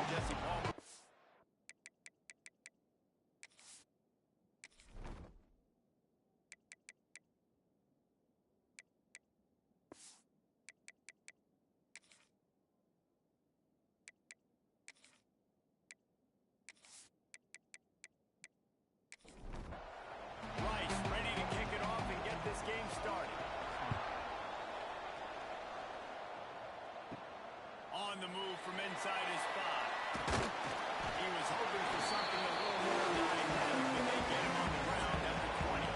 Jesse Palmer. Rice ready to kick it off and get this game started. On the move from inside his spot. He was hoping for something a little more dynamic, but they get him on the ground at the 20.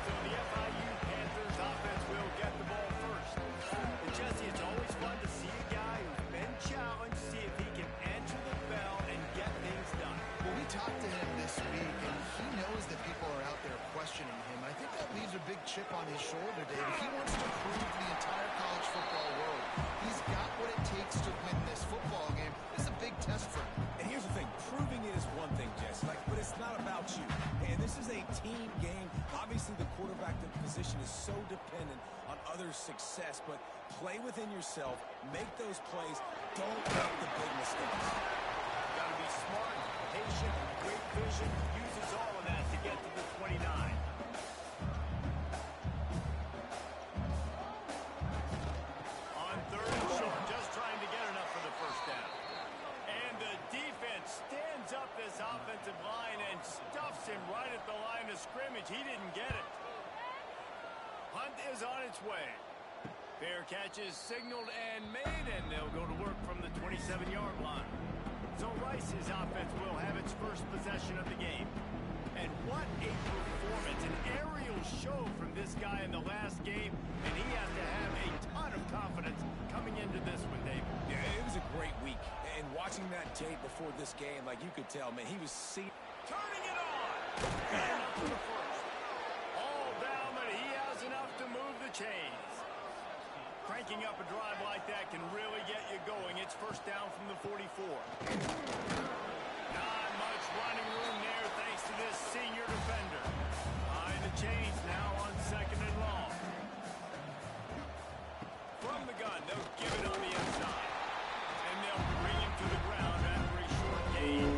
So the FIU Panthers offense will get the ball first. And Jesse, it's always fun to see a guy who's been challenged, see if he can answer the bell and get things done. Well, we talked to him this week, and he knows that people are out there questioning him. I think that leaves a big chip on his shoulder, David. He wants to prove to the entire college football world he's got what it takes to win this football game. This is a big test for him. And here's the thing, proving it is one thing, Jess, but it's not about you. And this is a team game. Obviously, the quarterback position is so dependent on others' success, but play within yourself, make those plays, don't make the big mistakes. Got to be smart, patient, great vision, uses all of that to get to the 29. On third and short, just trying to get enough for the first down. And the defense stands up this offensive line and stuffs him right at the line of scrimmage. He didn't get it. Hunt is on its way. Fair catch is signaled and made, and they'll go to work from the 27-yard line. So Rice's offense will have its first possession of the game. And what a performance, an aerial show from this guy in the last game, and he has to have a ton of confidence coming into this one, David. Yeah, it was a great week. And watching that tape before this game, like you could tell, man, he was turning it on! And up to the first. All down, but he has enough to move the chains. Cranking up a drive like that can really get you going. It's first down from the 44. Not much running room there thanks to this senior defender. Behind the chains now on second and long. From the gun, they'll give it on the inside. And they'll bring him to the ground after a short gain.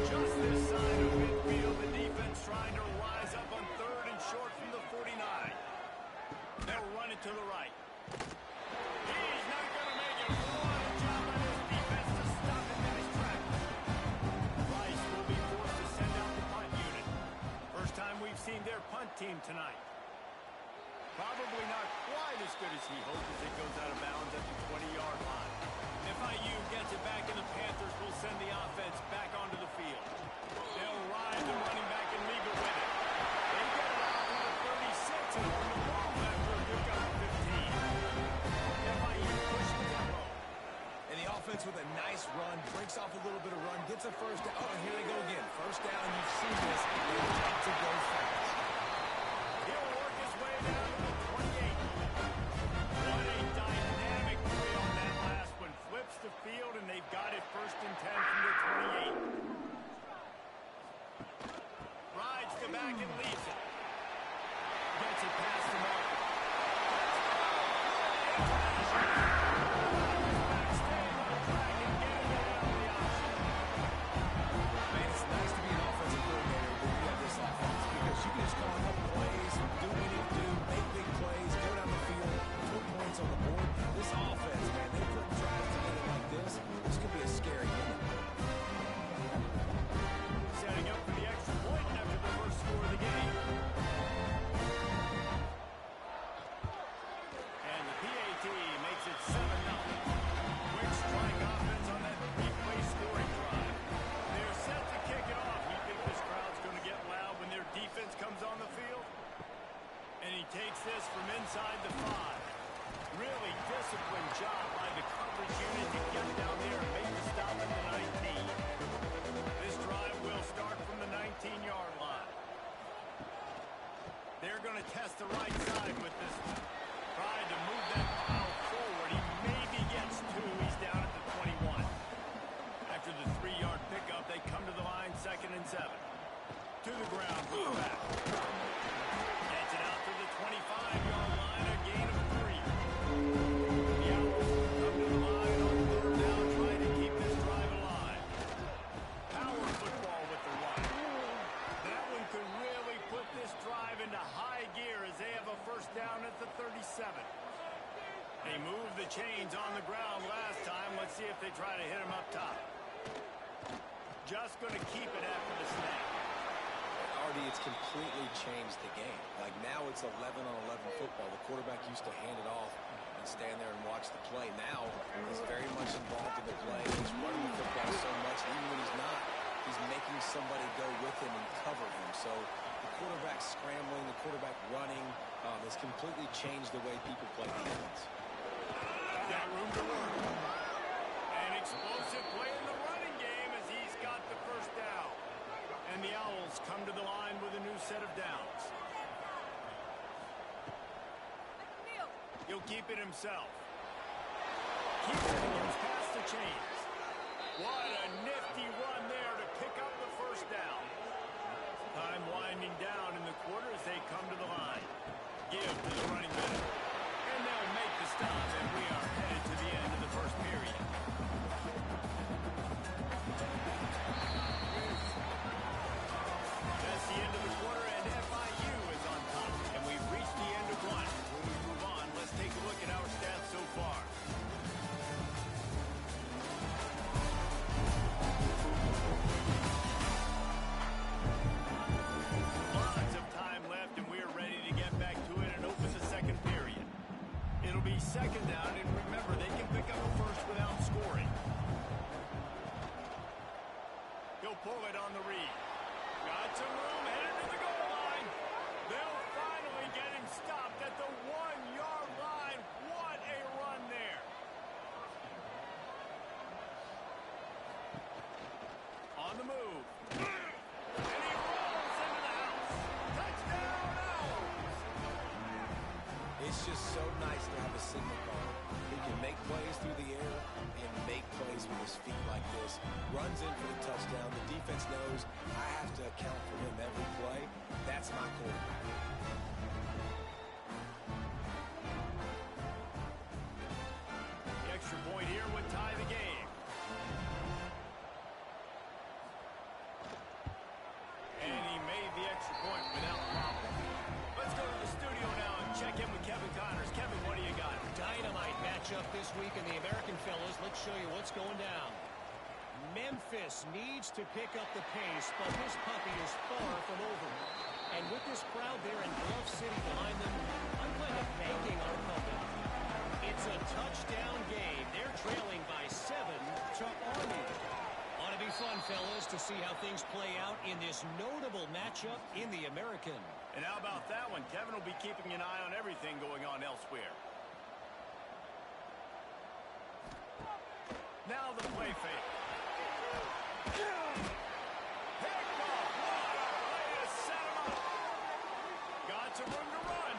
Just this side of midfield, the defense trying to rise up on third and short from the 49. They'll run it to the right. He's not going to make it. What a job on his defense to stop him in his tracks. Rice will be forced to send out the punt unit. First time we've seen their punt team tonight. Probably not quite as good as he hoped as it goes out of bounds at the 20-yard line. FIU gets it back, and the Panthers will send the offense back onto the field. They'll ride the running back and leave it with it. They get it out to the 36 and on the ball after a good gun 15. FIU pushing tempo. And the offense with a nice run, breaks off a little bit of run, gets a first down. Oh, and here they go again. First down, you've seen this. They like to go fast. He'll work his way down to the 28. What a dynamic play on that last one. Flips the field, and they've got it first and 10 from the 28. Rides the back and leaves it. Gets it past the marker. Staying on track and getting it out of the option. Man, it's nice to be an offensive coordinator when you have this offense because you can just call a couple plays, do what you need to do, make big plays, go down the field, put points on the board. This offense, man, they put drives together like this. This could be a scary game. Setting up for the extra point after the first score of the game. just going to keep it after the snap. Artie, it's completely changed the game. Like now it's 11-on-11 football. The quarterback used to hand it off and stand there and watch the play. Now he's very much involved in the play. He's running the football so much, even when he's not, he's making somebody go with him and cover him. So the quarterback scrambling, the quarterback running has completely changed the way people play defense. Got room to work. An explosive play in the running game as he's got the first down. And the Owls come to the line with a new set of downs. He'll keep it himself. Keeps it and gets past the chains. What a nifty run there to pick up the first down. Time winding down in the quarter as they come to the line. Give to the running back. And they'll make the stop, and we are headed to the end of the first period. That's the end of the quarter, and FIU is on top. And we've reached the end of one. When we move on, let's take a look at our stats so far. Lots of time left, and we are ready to get back to it and open the second period. It'll be second down, and remember, they can pick up a first without scoring. He'll pull it on the read. Got some room, headed to the goal line. They'll finally get him stopped at the 1-yard line. What a run there. On the move. And he rolls into the house. Touchdown, Owls. It's just so nice to have a signal caller who can make plays through the air and make plays with his feet like this. Runs in for the touchdown. The defense knows I have to account for him every play. That's my quarterback. The extra point here would tie the game. And he made the extra point without problem. Let's go to the studio now and check in with Kevin Connors. Kevin, what do you got? Dynamite matchup this week in the American, fellas. Let's show you what's going down. Memphis needs to pick up the pace, but this puppy is far from over. And with this crowd there in Bluff City behind them, I'm kind of banking our puppy. It's a touchdown game. They're trailing by 7 to Army. Ought to be fun, fellas, to see how things play out in this notable matchup in the American. And how about that one? Kevin will be keeping an eye on everything going on elsewhere. Now the play fake. Pick off. What a play to set him up. Got some room to run.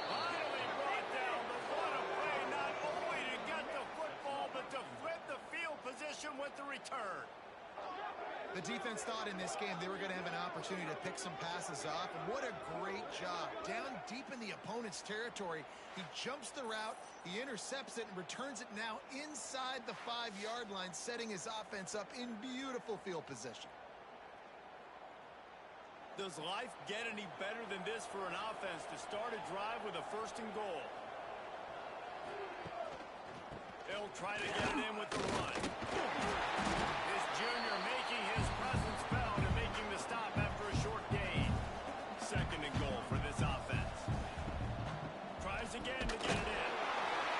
Finally brought down. But what a play, not only to get the football, but to flip the field position with the return. The defense thought in this game they were going to have an opportunity to pick some passes off, and what a great job. Down deep in the opponent's territory, he jumps the route, he intercepts it, and returns it now inside the 5-yard line, setting his offense up in beautiful field position. Does life get any better than this for an offense to start a drive with a first and goal? They'll try to get it in with the run. This junior making his presence felt and making the stop after a short gain. Second and goal for this offense. Tries again to get it in.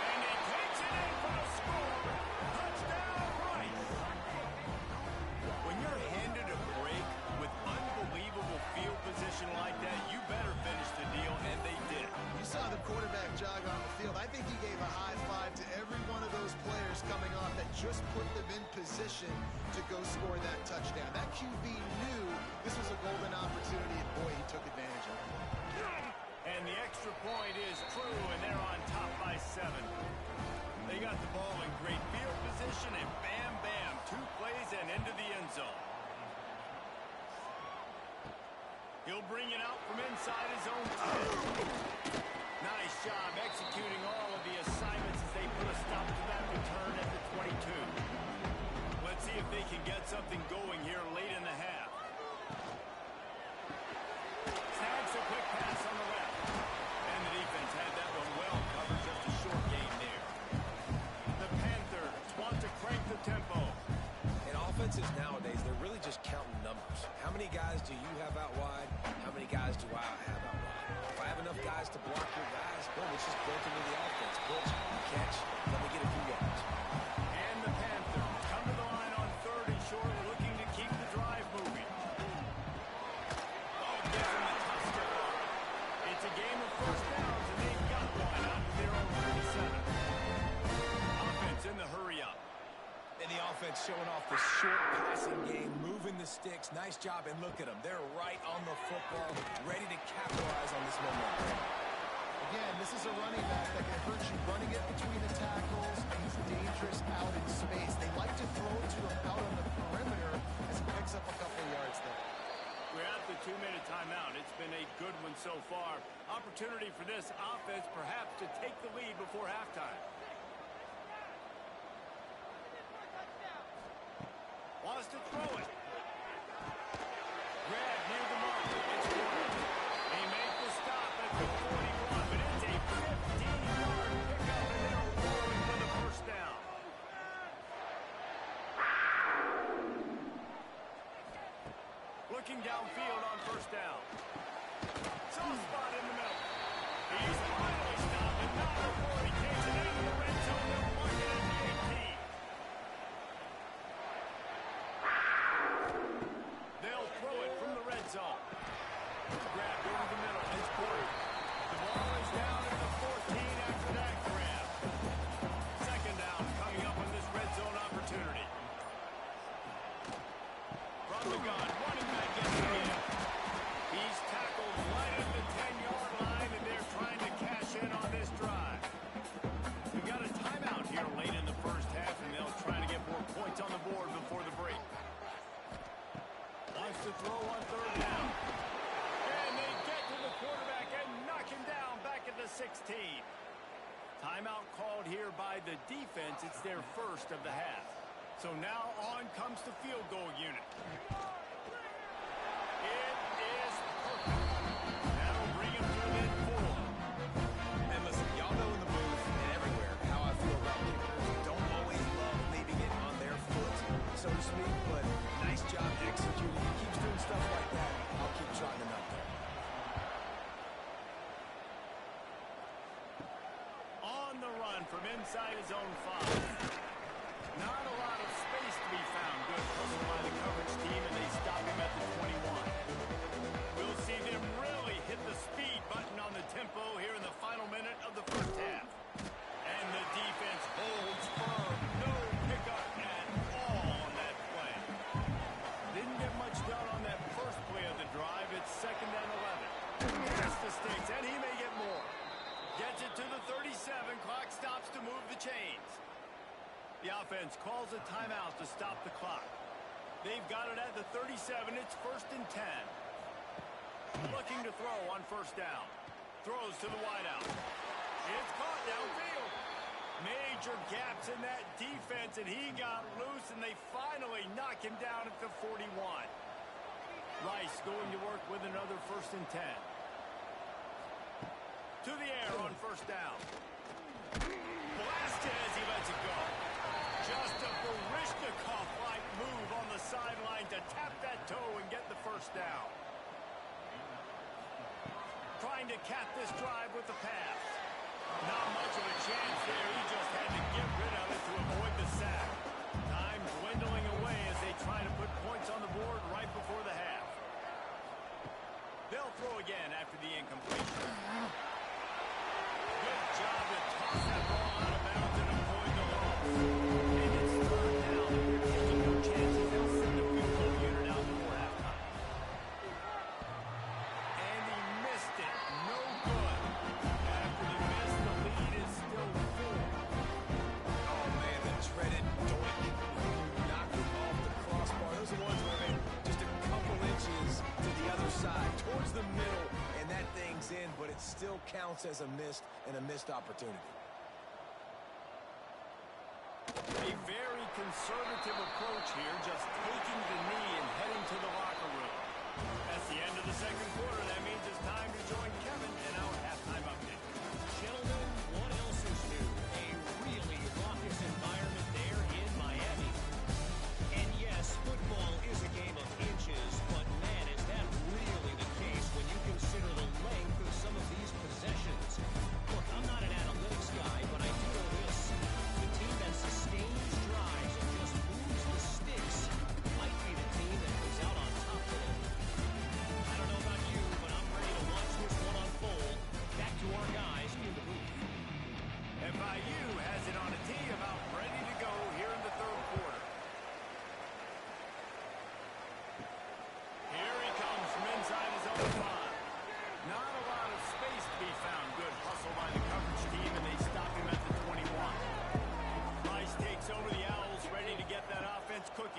And he takes it in for the score. Touchdown, Rice. When you're handed a break with unbelievable field position like that, you better finish the deal, and they did. You saw the quarterback jog on the field. I think he gave a high five to every one of those players coming off that just put them in position to go score that touchdown. That QB knew this was a golden opportunity, and boy, he took advantage of it. And the extra point is true, and they're on top by 7. They got the ball in great field position, and bam, bam, 2 plays and into the end zone. He'll bring it out from inside his own 10. Nice job executing all of the assignments as they put a stop to that return at the 22. Let's see if they can get something going here late in the half. Snags a quick pass on the left. And the defense had that one well covered, just a short gain there. The Panthers want to crank the tempo. And Offenses nowadays, they're really just counting numbers. How many guys do you have out wide? How many guys do I have out wide? If I have enough guys to block your guys, boom, it's just built into the offense. Pitch, catch, let me get a few yards. And the Panthers come to the line on 3rd and short, looking to keep the drive moving. Oh, gives them a tough step on. It's a game of first downs, and they've got one out of their own 37. Offense in the hurry up. And the offense showing off the short passing game, moving the sticks. Nice job, and look at them. They're right on the football, ready to capitalize on this momentum. Again, this is a running back that can hurt you running it between the tackles, and he's dangerous out in space. They like to throw it to him out on the perimeter as he picks up a couple of yards there. We're at the 2-minute timeout. It's been a good one so far. Opportunity for this offense perhaps to take the lead before halftime. Wants to throw it. Grab near the mark. It's good. They make the stop at the 41, but it's a 15-yard pickup, and they're rolling for the first down. Looking downfield on first down. Soft spot in the middle. He's finally stopped, and not before he takes it into the red zone. They'll mark it at the 18. They'll throw it from the red zone. Grabbed over the middle. It's Corey. The ball is down at the 14 after that grab. Second down coming up on this red zone opportunity. From the gun, running back gets it in. He's tackled right at the 10-yard line, and they're trying to cash in on this drive. We've got a timeout here late in the first half, and they'll try to get more points on the board before the break. Wants to throw on 3rd down. And they get to the quarterback and knock him down back at the 16. Timeout called here by the defense. It's their first of the half. So now on comes the field goal unit. It is perfect. That'll bring him to within 4. And listen, y'all know in the booth and everywhere how I feel about kickers. Don't always love leaving it on their foot, so to speak, but nice job executing. He keeps doing stuff like that. I'll keep trying him out there. On the run from inside his own 5. Not a lot of space to be found. Good hustle by the coverage team, and they stop him at the 21. We'll see them really hit the speed button on the tempo here in the final minute of the first half. And the defense holds firm. No pickup at all on that play. Didn't get much done on that first play of the drive. It's 2nd and 11. Gets the sticks, and he may get more. Gets it to the 37. Clock stops to move the chains. The offense calls a timeout to stop the clock. They've got it at the 37. It's 1st and 10. Looking to throw on first down. Throws to the wideout. It's caught downfield. Major gaps in that defense, and he got loose, and they finally knock him down at the 41. Rice going to work with another 1st and 10. To the air on first down. Blasted as he lets it go. Just a Barishnikov-like move on the sideline to tap that toe and get the first down. Trying to cap this drive with the pass. Not much of a chance there. He just had to get rid of it to avoid the sack. Time dwindling away as they try to put points on the board right before the half. They'll throw again after the incompletion. Good job to toss that ball out of bounds and avoid the loss. And it's 3rd down. They're taking no chances. They'll send the field goal unit out before halftime. And he missed it. No good. After the miss, the lead is still 4. Oh, man, the dreaded doink. Knocked it off the crossbar. Those are ones where they just a couple inches to the other side, towards the middle, and that thing's in, but it still counts as a missed opportunity. A very conservative approach here, just taking the knee and heading to the locker room. That's the end of the second quarter. That means it's time to join Kevin in our halftime update. Gentlemen, what else is new? A really raucous environment there in Miami. And yes,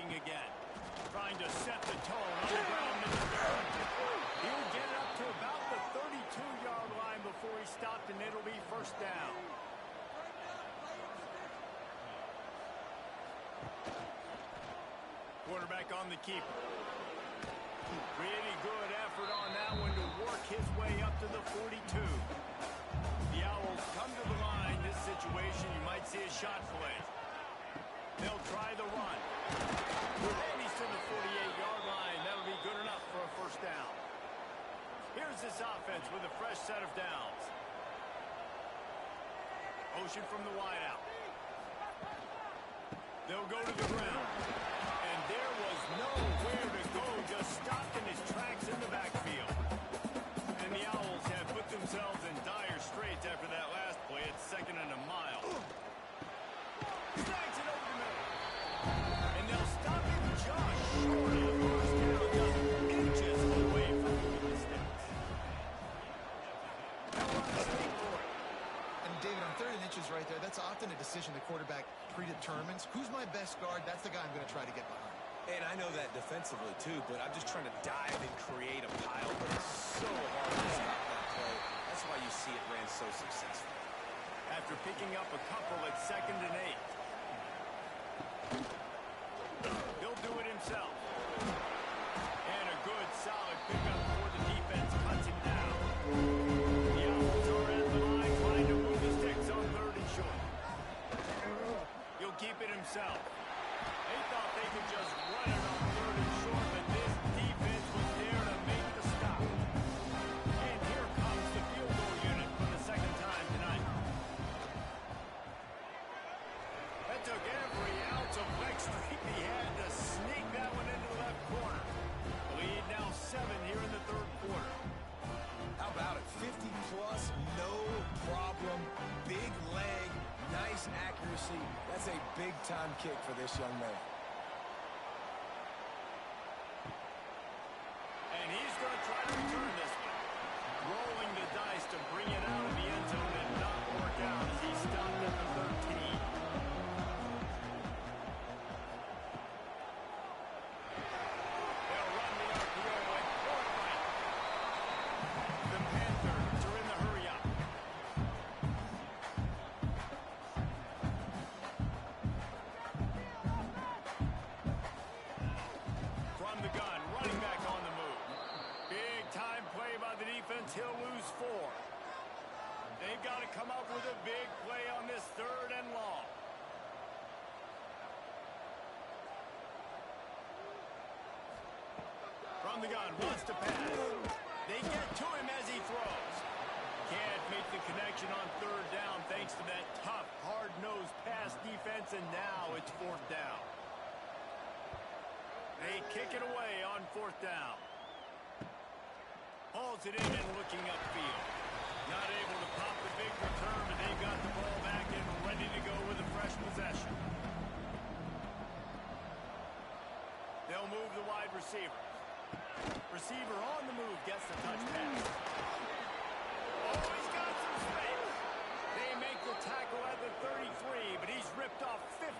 attacking again. Trying to set the tone on the ground in the dirt. He'll get it up to about the 32-yard line before he stopped, and it'll be first down. Quarterback on the keeper. Really good effort on that one to work his way up to the 42. The Owls come to the line. This situation, you might see a shot play. They'll try the run. And he's to the 48-yard line. That'll be good enough for a first down. Here's this offense with a fresh set of downs. Motion from the wideout. They'll go to the ground. And there was nowhere to go, just stopped in his tracks in the backfield. And the Owls have put themselves in dire straits after that last play. It's second and a mile. Snags it over the middle. And they'll stop him just short of the first down, just inches away from the sticks. They'll run a sneak for it. And David, on 3rd and inches right there, that's often a decision the quarterback predetermines. Who's my best guard? That's the guy I'm going to try to get behind. And I know that defensively, too, but I'm just trying to dive and create a pile, but it's so hard to stop that play. That's why you see it ran so successfully. After picking up a couple at 2nd and 8. He'll do it himself. And a good, solid pickup before the defense cuts him down. The Owls are at the line trying to move the sticks on 3rd and short. He'll keep it himself. They thought they could just run it on 3rd and short, but this defense was there to make the stop. And here comes the field goal unit for the 2nd time tonight. That took every ounce of leg strength he had to sneak that one into the left corner. The lead now 7 here in the 3rd quarter. How about it? 50-plus, no problem. Big leg, nice accuracy. That's a big-time kick for this young man. And he's going to try to return this one. Rolling the dice to bring it out of the end zone and not work out as he stopped at the 13. They'll run the RPO and pull it right. The Panthers are in the hurry-up. From the gun, running back on the move. Big time play by the defense. He'll lose 4. They've got to come up with a big play on this 3rd and long. From the gun, wants to pass. They get to him as he throws. Can't make the connection on 3rd down thanks to that tough, hard-nosed pass defense, and now it's 4th down. They kick it away on 4th down. Hauls it in and looking upfield. Not able to pop the big return, but they've got the ball back and ready to go with a fresh possession. They'll move the wide receiver. Receiver on the move gets the touch pass. Oh, he's got some space. They make the tackle at the 33, but he's ripped off 15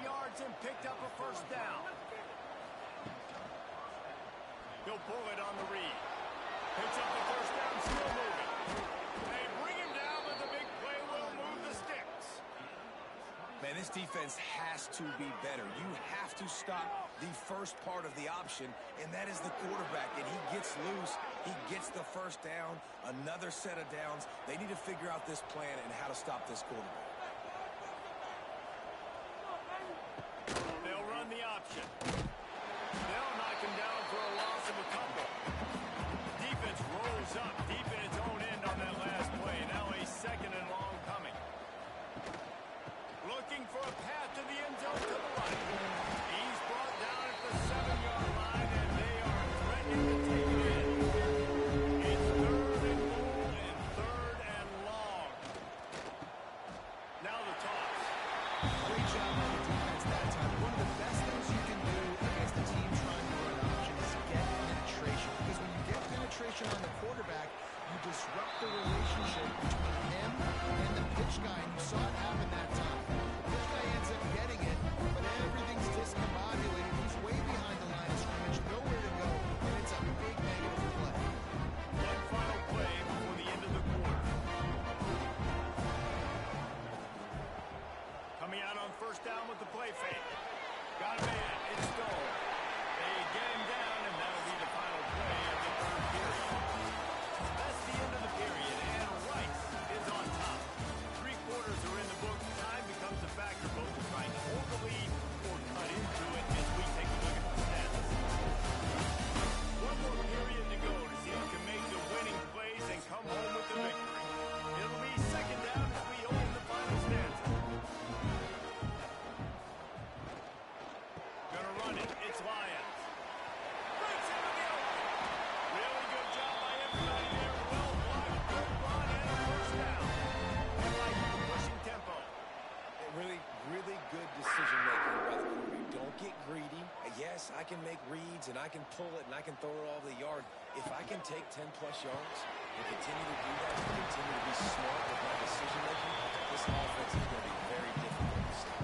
yards and picked up a first down. He'll pull it on the read. Picks up the first down, still moving. They bring him down, but the big play will move the sticks. Man, this defense has to be better. You have to stop the first part of the option, and that is the quarterback. And he gets loose. He gets the first down, another set of downs. They need to figure out this plan and how to stop this quarterback. They'll run the option. They'll knock him down for a loss of a couple. Defense rolls up deep in its own end on that last play. Now a 2nd and long coming. Looking for a path to the end zone to the right. He's brought down at the 7-yard line, and they are threatening to take it in. It's 3rd and goal and 3rd and long. running. It's Lions. Breaks into the open. Really good job by everybody there. Well blocked, good run, and a first down. FIU pushing tempo. Really, really good decision-making by the quarterback. Don't get greedy. Yes, I can make reads, and I can pull it, and I can throw it all over the yard. If I can take 10-plus yards and continue to do that, and continue to be smart with my decision-making, this offense is going to be very difficult to stop.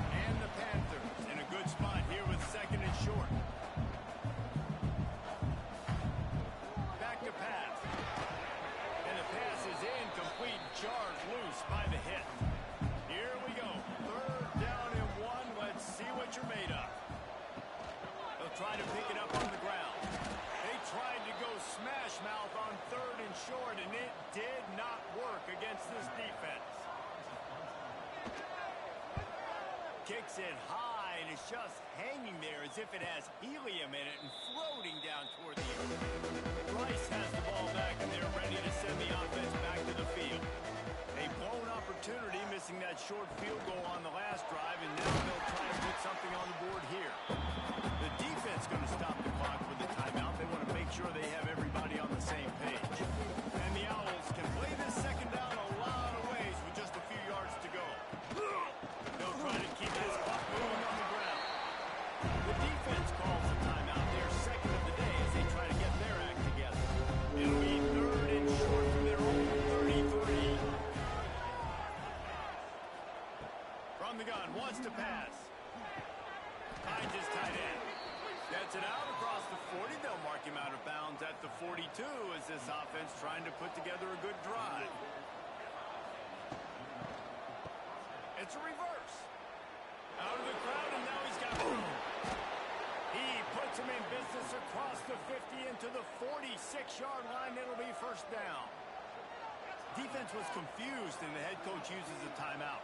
And the Panthers in a good spot here with second and short. Back to pass. And the pass is incomplete, jarred loose by the hit. Here we go. Third down and 1. Let's see what you're made of. They'll try to pick it up on the ground. They tried to go smash mouth on third and short, and it did not work against this defense. Kicks it high, and it's just hanging there as if it has helium in it and floating down toward the earth. Rice has the ball back, and they're ready to send the offense back to the field. A blown opportunity, missing that short field goal on the last drive, and now they'll try to put something on the board here. The defense going to stop the clock with the timeout. They want to make sure they have everybody on the same page. And the Owls can play this second down a lot of ways with just a few yards to go. They'll try to keep this clock moving on the ground. The defense calls a timeout, their second of the day, as they try to get their act together. It'll be third and short from their own 33. From the gun, wants to pass. Finds his tight end. Gets it out across the 40. They'll mark him out of bounds at the 42 as this offense trying to put together a good drive. It's a reverse. Out of the crowd, and now he's got room. He puts him in business across the 50 into the 46-yard line. It'll be first down. Defense was confused, and the head coach uses a timeout.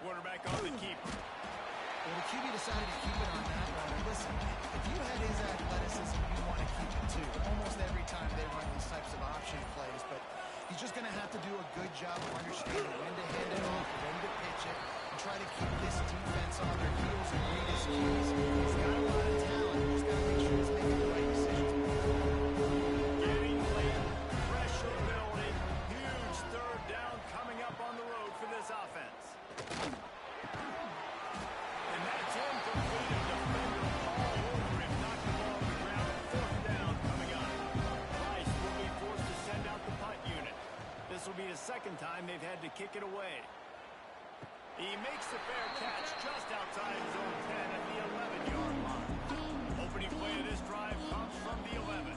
Quarterback on the keeper. Well, the QB decided to keep it on that one. And listen, if you had his athleticism, you want to keep it too. Almost every time they run these types of option plays, but he's just going to have to do a good job of understanding when to hand it off, when to pitch it, and try to keep this defense on their heels and read his cues. He's got a lot of talent. He's got to make sure he's making the right decisions. Getting late, pressure building, huge third down coming up on the road for this offense. And that's incomplete. A defender all over him, knocked the ball on the ground. Fourth down coming up. Rice will be forced to send out the punt unit. This will be the second time they've had to kick it away. He makes the fair catch just outside zone 10 at the 11-yard line. Opening play of this drive comes from the 11.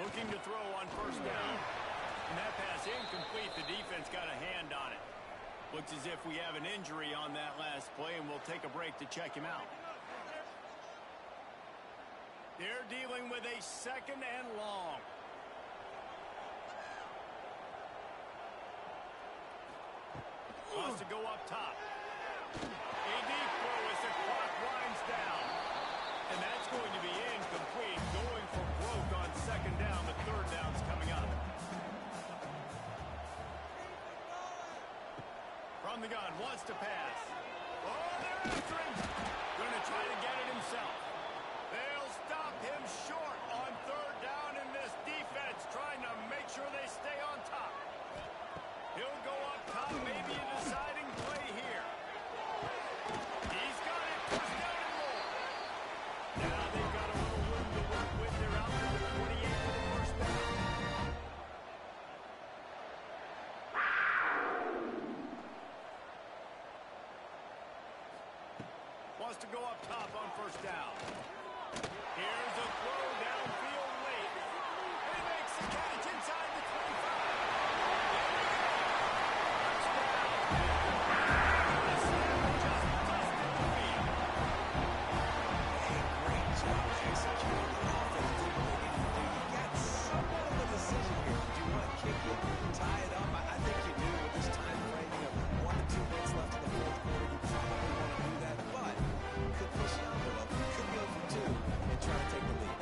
Looking to throw on first down. And that pass incomplete. The defense got a hand on it. Looks as if we have an injury on that last play, and we'll take a break to check him out. They're dealing with a second and long. Wants to go up top. A deep throw as the clock winds down. And that's going to be incomplete. Going for broke on second down. The third down's coming up. From the gun, wants to pass. Oh, they're after him. Going to try to get it himself. They'll stop him short on third down, and this defense trying to make sure they stay on top. He'll go up top, maybe a deciding play here. He's got it, first down and more. Now they've got a little room to work with. They're out to the 28 for the first down. Wants to go up top on first down. Here's a throw downfield late. He makes the catch inside the 25. Tie it up. I think you do with this time frame. You have 1 to 2 minutes left in the fourth quarter. You probably want to do that, but you could push the envelope. You could go for 2 and try to take the lead.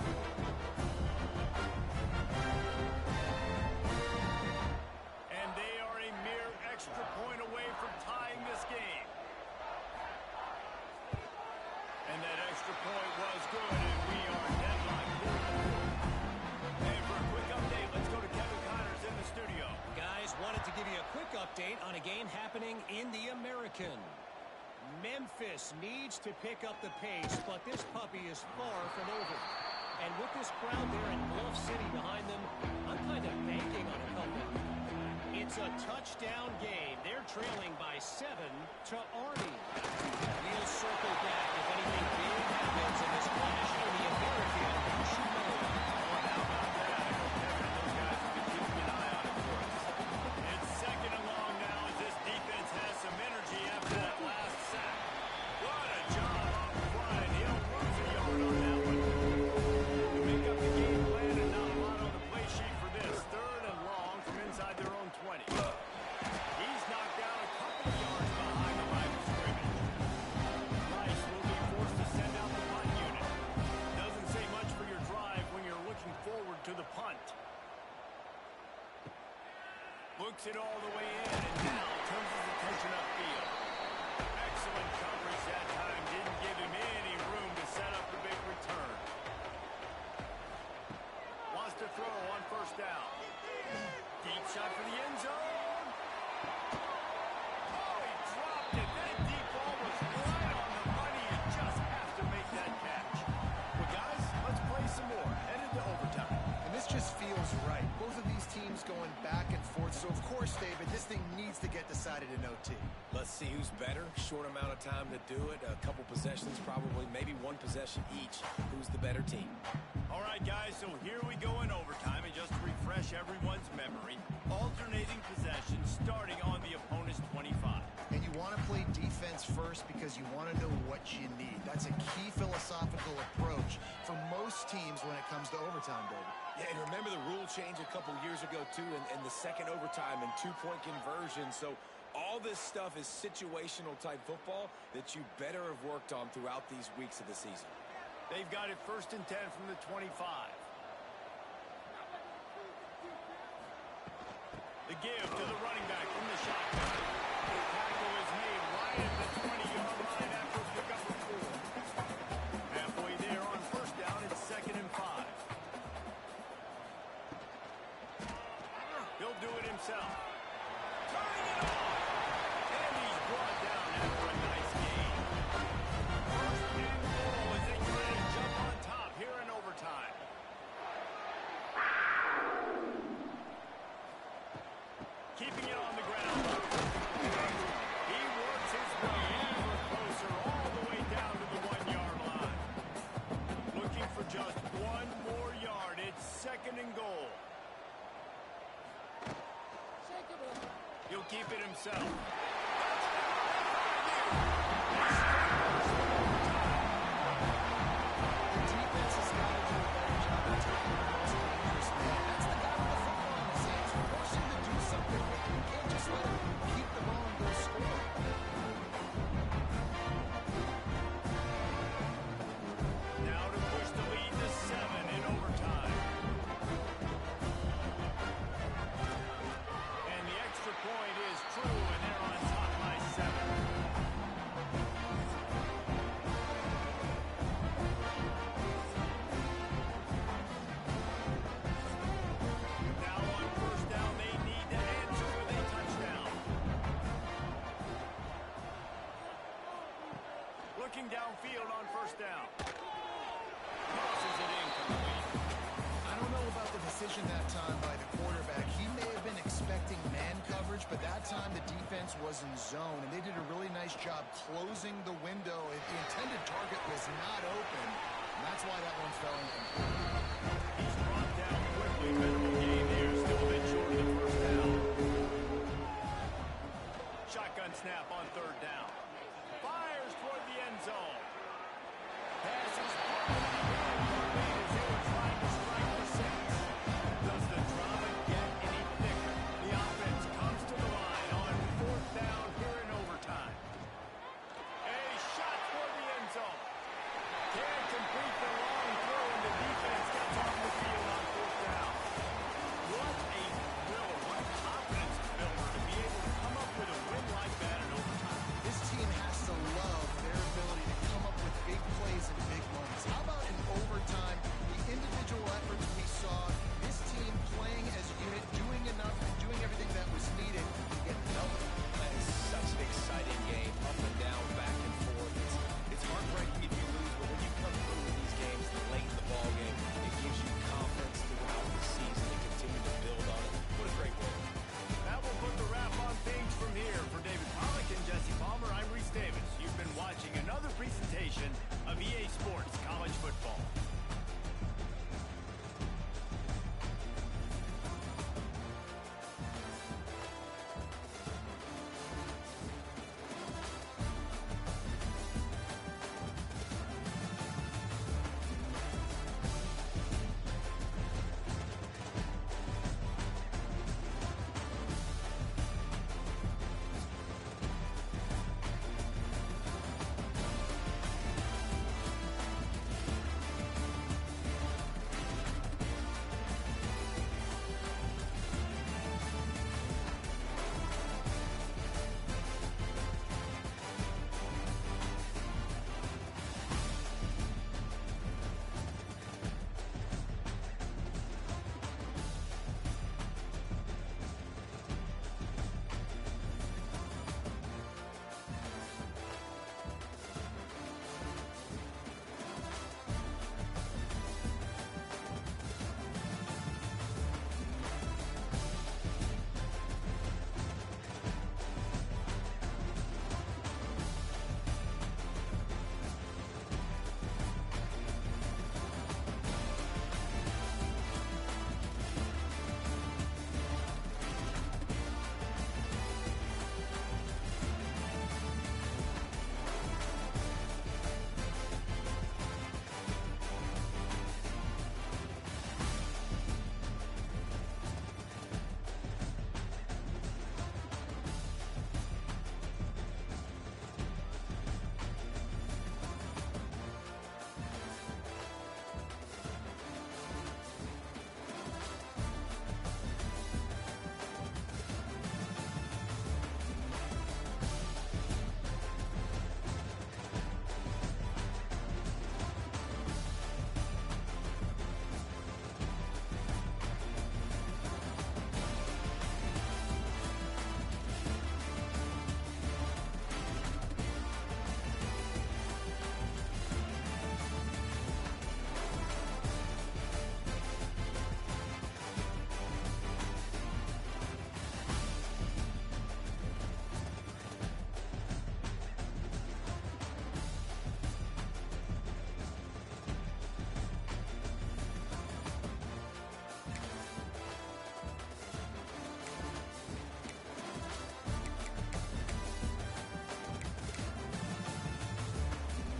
away from tying this game. And that extra point was good, and we are deadlocked. And for a quick update, let's go to Kevin Connors in the studio. Guys, wanted to give you a quick update on a game happening in the American. Memphis needs to pick up the pace, but this puppy is far from over. And with this crowd there in Bluff City behind them, I'm kind of banking on a comeback. It's a touchdown game. They're trailing by 7 to Arnie. We'll circle back if anything big happens in this clash in the American. You should know. How about that? I know Kevin and those guys have been keeping an eye on it for us. It's second and long now as this defense has some energy after that last sack. What a job up front, and he'll lose a yard on that one. To make up the game plan and not a lot on the play sheet for this. Third and long from inside their own 20. He's knocked out a couple of yards behind the line of scrimmage. Rice will be forced to send out the punt unit. Doesn't say much for your drive when you're looking forward to the punt. Looks it all the way in, and now turns his attention upfield. Excellent coverage that time. Didn't give him any room to set up the big return. Wants to throw on first down. Deep shot for the end zone. Oh, he dropped it. That deep ball was right on the money. You just have to make that catch. Well, guys, let's play some more. Headed to overtime. And this just feels right. Both of these teams going back and forth. So, of course, David, this thing needs to get decided in OT. Let's see who's better. Short amount of time to do it. A couple possessions, probably maybe one possession each. Who's the better team? All right, guys, so here we go in overtime, and just to refresh everyone's memory, alternating possessions starting on the opponent's 25. And you want to play defense first because you want to know what you need. That's a key philosophical approach for most teams when it comes to overtime, David. Yeah, and remember the rule change a couple years ago, too, and the second overtime and two-point conversion. So all this stuff is situational type football that you better have worked on throughout these weeks of the season. They've got it first and 10 from the 25. The give to the running back from the shotgun. The tackle is made right at the 20-yard line after a pickup of 4. Halfway there on first down, it's second and 5. He'll do it himself. Turning it on. And he's brought down after a nice gain. First and goal as they try to jump on top here in overtime. Keeping it on the ground. He works his way ever closer all the way down to the 1-yard line. Looking for just one more yard. It's second and goal. He'll keep it himself. The defense has got to do a better job of taking the most dangerous man. That's the guy with the football in his hands. Force him to do something with it. You can't just let him keep the ball and go score. Now to push the lead to 7 in overtime. And the extra point is true, and they're on top by 7. Now on first down, they need to answer with a touchdown. Looking downfield on first down. Tosses it incomplete. I don't know about the decision that time by the quarterback. He may have been expecting man coverage, but that time the defense was in zone, and they did a really nice job closing the window. The intended target was not open, and that's why that one fell incomplete. He's brought down quickly. Minimal gain there. Still a bit short of the first down. Shotgun snap on third down. Fires toward the end zone.